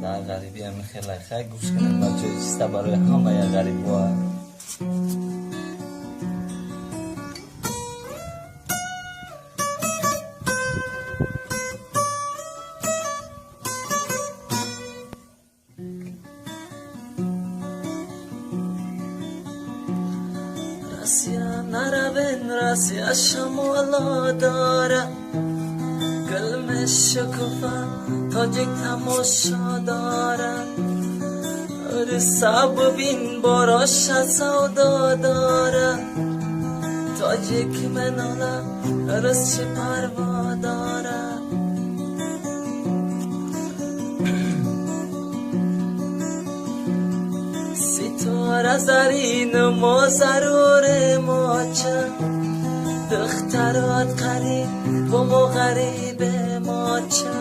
در غریبی هم خیلی گوش کنم بچه چیسته برای همه یا غریب ها. راسیا نروین راسیا شمالا داره گلم شکوفه تاجیک تماشا داره رسا ببین باراش سودا داره تاجیک مناله رس چه پروا داره ستاره زرین ما ضرور ماچه دخترات قریب و ما غریب ماچه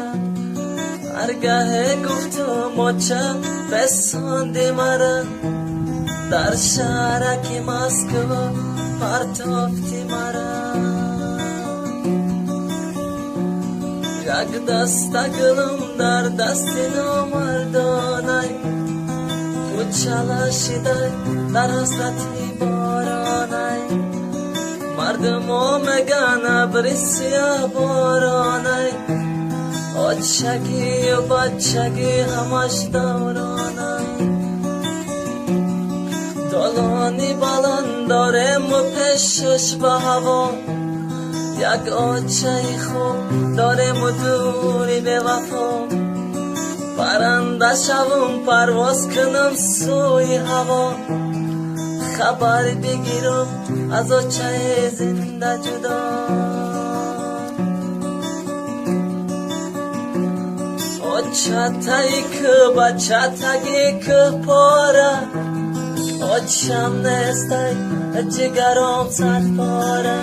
هرگاه گفتم ماچه بساندی مرا در شهرک مسکو پرتافتی مرا یک دست گلم در دست نامردانه چلاشیده در حسرتی بارانه مردم ها مگن برسیا بارانه آچگی و بچگی همش دورانه دالانی بلند دارم و پیشش به هوا یک آچه خوب دارم و دوری به وفا پرنده شوم پرواز کنم سوی هوا خبر بگیرم از آچه زنده جدا آچه تایی که بچه تایی که پاره آچم نسته جگرم صد پاره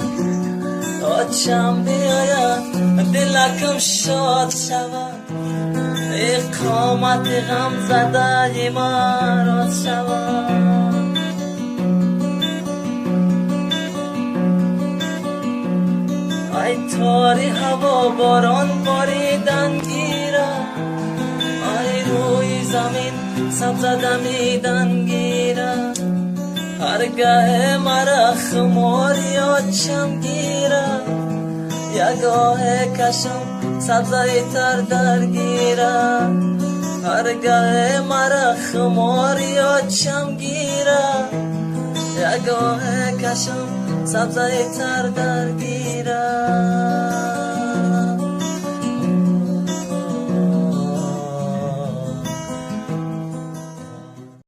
آچم بیاید دلکم شاد شود اقامت غم زده مراد شود ای تاری هوا باران باریدن گیره ای روی زمین سبزه دمیدن گیره هرگاه مرا خماری آچم گیره یگاه کشم سبزه تر درگیره هرگاه مرا خماری آچم گیره یگاه کشم سبزه تر درگیره